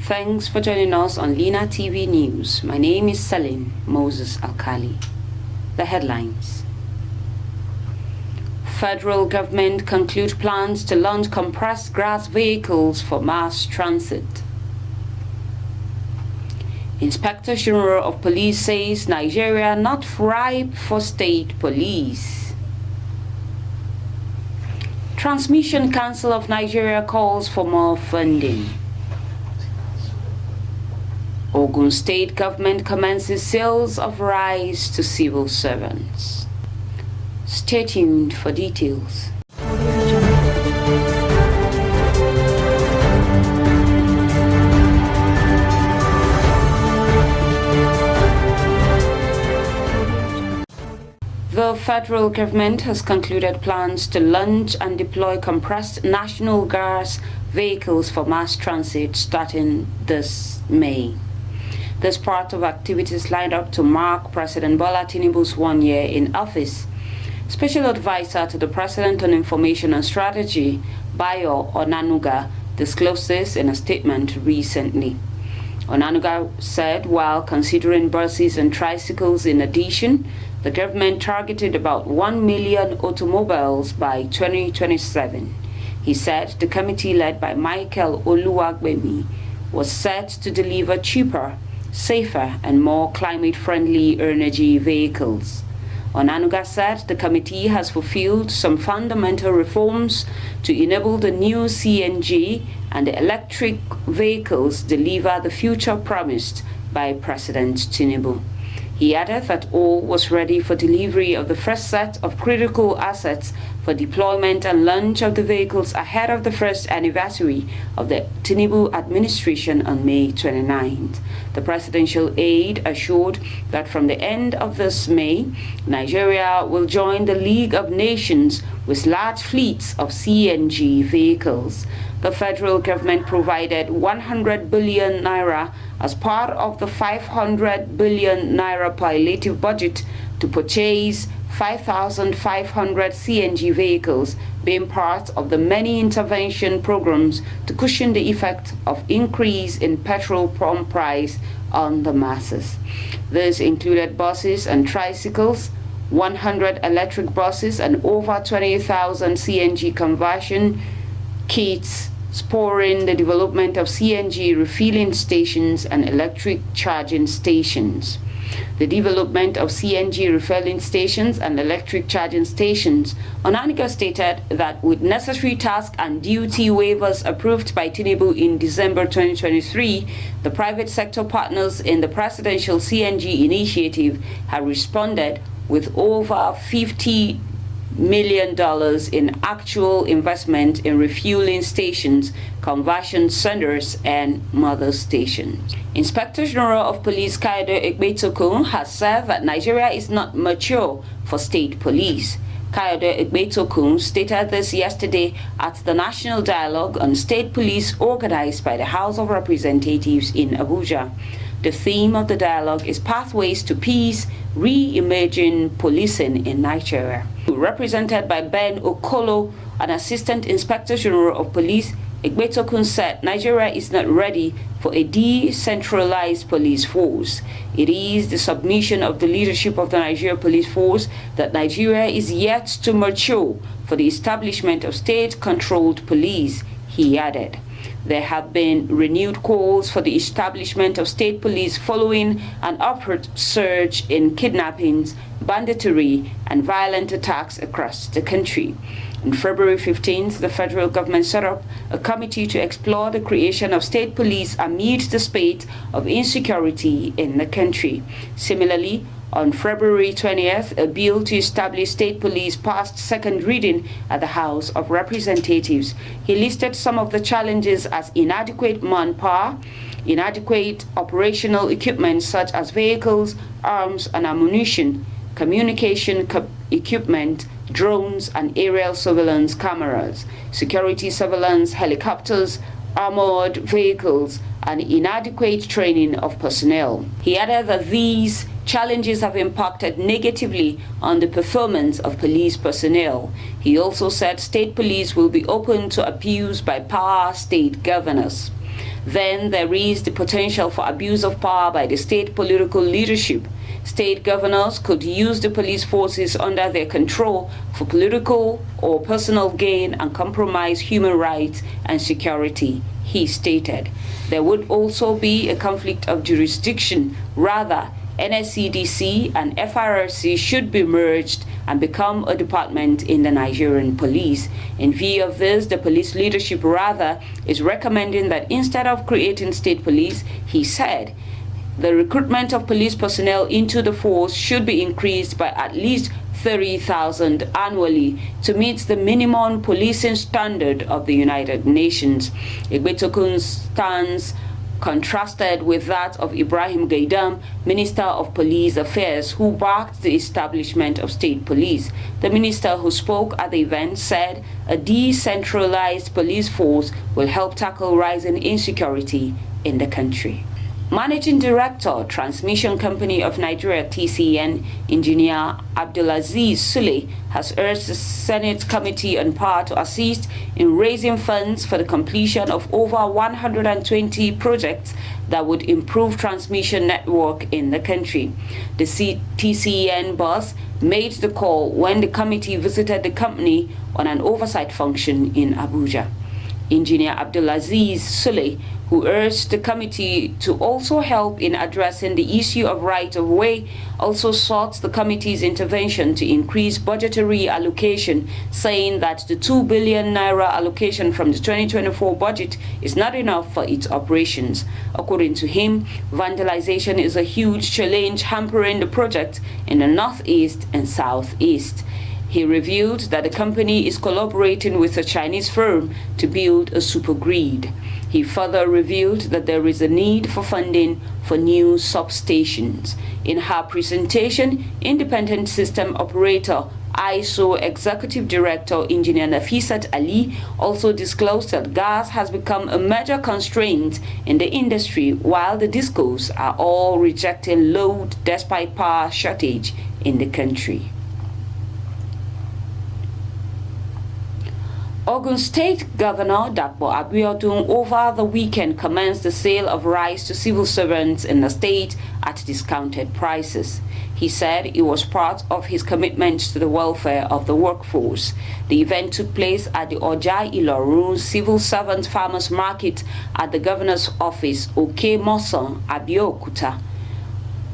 Thanks for joining us on Lina TV News. My name is Salim Moses Alkali. The headlines. Federal government conclude plans to launch compressed gas vehicles for mass transit. Inspector General of Police says Nigeria not ripe for state police. Transmission Council of Nigeria calls for more funding. OGUN state government commences sales of rice to civil servants. Stay tuned for details. The federal government has concluded plans to launch and deploy compressed national gas vehicles for mass transit starting this May. This part of activities lined up to mark President Bola Tinubu's 1 year in office. Special Advisor to the President on Information and Strategy, Bayo Onanuga, disclosed this in a statement recently. Onanuga said while considering buses and tricycles in addition, the government targeted about 1 million automobiles by 2027. He said the committee led by Michael Oluwagbemi was set to deliver cheaper, safer and more climate-friendly energy vehicles. Onanuga said the committee has fulfilled some fundamental reforms to enable the new CNG and the electric vehicles deliver the future promised by President Tinubu. He added that all was ready for delivery of the first set of critical assets for deployment and launch of the vehicles ahead of the first anniversary of the Tinubu administration on May 29th. The presidential aide assured that from the end of this May, Nigeria will join the League of Nations with large fleets of CNG vehicles. The federal government provided 100 billion naira as part of the 500 billion naira palliative budget to purchase 5,500 CNG vehicles, being part of the many intervention programs to cushion the effect of increase in petrol pump price on the masses. This included buses and tricycles, 100 electric buses and over 20,000 CNG conversion kits, spurring the development of CNG refilling stations and electric charging stations. The development of CNG refilling stations and electric charging stations, Onanuga stated that with necessary task and duty waivers approved by Tinubu in December 2023, the private sector partners in the presidential CNG initiative have responded with over $50 million in actual investment in refueling stations, conversion centers, and mother stations. Inspector General of Police Kayode Egbetokun has said that Nigeria is not mature for state police. Kayode Egbetokun stated this yesterday at the National Dialogue on State Police organized by the House of Representatives in Abuja. The theme of the dialogue is Pathways to Peace, Re-Emerging Policing in Nigeria. Represented by Ben Okolo, an Assistant Inspector General of Police, Egbetokun said Nigeria is not ready for a decentralized police force. It is the submission of the leadership of the Nigeria Police Force that Nigeria is yet to mature for the establishment of state-controlled police, he added. There have been renewed calls for the establishment of state police following an upward surge in kidnappings, banditry, and violent attacks across the country. On February 15th, the federal government set up a committee to explore the creation of state police amid the spate of insecurity in the country. Similarly, on February 20th, a bill to establish state police passed second reading at the House of Representatives. He listed some of the challenges as inadequate manpower, inadequate operational equipment such as vehicles, arms and ammunition, communication equipment, drones and aerial surveillance cameras, security surveillance helicopters, armored vehicles, and inadequate training of personnel. He added that these challenges have impacted negatively on the performance of police personnel. He also said state police will be open to appeals by power state governors. then there is the potential for abuse of power by the state political leadership. State governors could use the police forces under their control for political or personal gain and compromise human rights and security, he stated. There would also be a conflict of jurisdiction. Rather, NSCDC and FRRC should be merged and become a department in the Nigerian police. In view of this, the police leadership rather is recommending that instead of creating state police, he said, the recruitment of police personnel into the force should be increased by at least 30,000 annually to meet the minimum policing standard of the United Nations. Igbetokun's stance contrasted with that of Ibrahim Gaidam, Minister of Police Affairs, who backed the establishment of state police. The minister who spoke at the event said a decentralized police force will help tackle rising insecurity in the country. Managing Director, Transmission Company of Nigeria (TCN), Engineer Abdulaziz Sule, has urged the Senate Committee on Power to assist in raising funds for the completion of over 120 projects that would improve transmission network in the country. The TCN boss made the call when the committee visited the company on an oversight function in Abuja. Engineer Abdulaziz Sule, who urged the committee to also help in addressing the issue of right-of-way, also sought the committee's intervention to increase budgetary allocation, saying that the 2 billion naira allocation from the 2024 budget is not enough for its operations. According to him, vandalization is a huge challenge hampering the project in the northeast and southeast. He revealed that the company is collaborating with a Chinese firm to build a supergrid. He further revealed that there is a need for funding for new substations. In her presentation, Independent System Operator ISO Executive Director Engineer Nafisat Ali also disclosed that gas has become a major constraint in the industry, while the discos are all rejecting load despite power shortage in the country. Ogun State Governor Dakpo Abiodun over the weekend commenced the sale of rice to civil servants in the state at discounted prices. He said it was part of his commitment to the welfare of the workforce. The event took place at the Oja Iloru Civil Servant Farmers Market at the Governor's Office, Oke Moson, Abeokuta.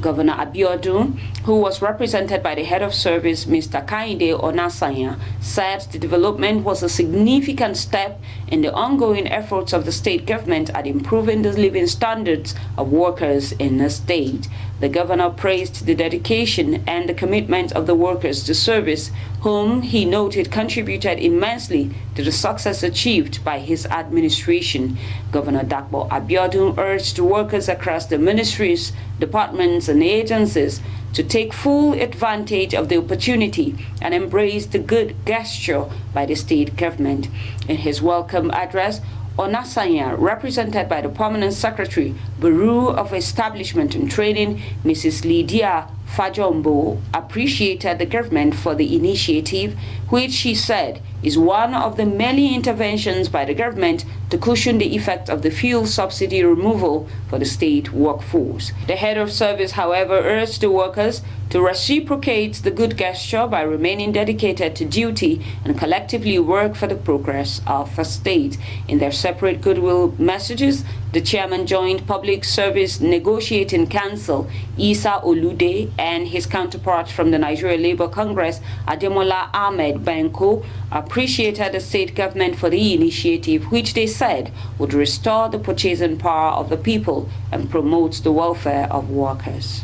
Governor Abiodun, who was represented by the head of service, Mr. Kainde Onasanya, said the development was a significant step in the ongoing efforts of the state government at improving the living standards of workers in the state. The governor praised the dedication and the commitment of the workers to service, whom he noted contributed immensely to the success achieved by his administration. Governor Dakpo Abiodun urged workers across the ministries, departments, and agencies to take full advantage of the opportunity and embrace the good gesture by the state government. In his welcome address, Onasanya, represented by the Permanent Secretary, Bureau of Establishment and Training, Mrs. Lydia Fajombo, appreciated the government for the initiative, which she said is one of the many interventions by the government to cushion the effect of the fuel subsidy removal for the state workforce. The head of service, however, urged the workers to reciprocate the good gesture by remaining dedicated to duty and collectively work for the progress of the state. In their separate goodwill messages, the chairman joined Public Service Negotiating Council, Isa Olude, and his counterpart from the Nigeria Labour Congress, Ademola Ahmed Banko, appreciated the state government for the initiative, which they said would restore the purchasing power of the people and promote the welfare of workers.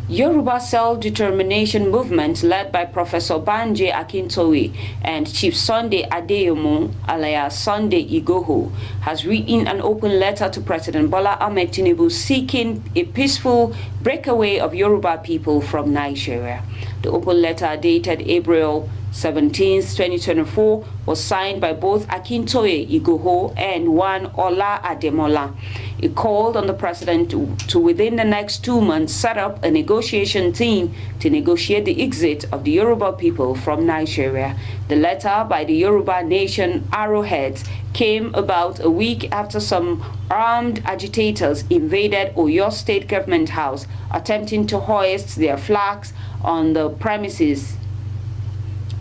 Yoruba Self-Determination Movement, led by Professor Banje Akintoye and Chief Sunday Adeyomu, alias Sunday Igboho, has written an open letter to President Bola Ahmed Tinubu seeking a peaceful breakaway of Yoruba people from Nigeria. The open letter, dated April 17, 2024, was signed by both Akintoye Igboho and one Ola Ademola. It called on the president to within the next 2 months, set up a negotiation team to negotiate the exit of the Yoruba people from Nigeria. The letter by the Yoruba Nation Arrowheads came about a week after some armed agitators invaded Oyo State Government House, attempting to hoist their flags on the premises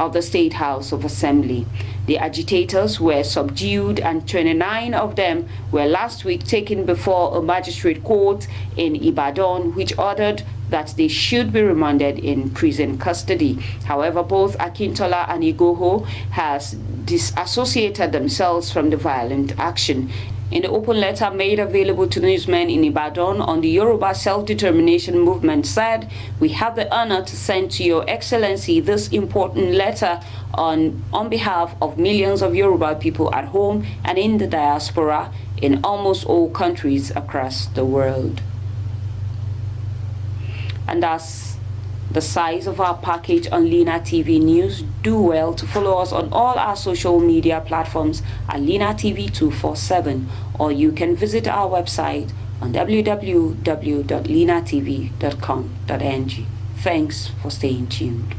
of the State House of Assembly. The agitators were subdued and 29 of them were last week taken before a magistrate court in Ibadan, which ordered that they should be remanded in prison custody. However, both Akintola and Igboho has disassociated themselves from the violent action. In the open letter made available to newsmen in Ibadan on the Yoruba Self-Determination Movement said, "We have the honor to send to Your Excellency this important letter on behalf of millions of Yoruba people at home and in the diaspora in almost all countries across the world." And that's the size of our package on Lina TV News. Do well to follow us on all our social media platforms at Lina TV 247, or you can visit our website on www.linatv.com.ng. Thanks for staying tuned.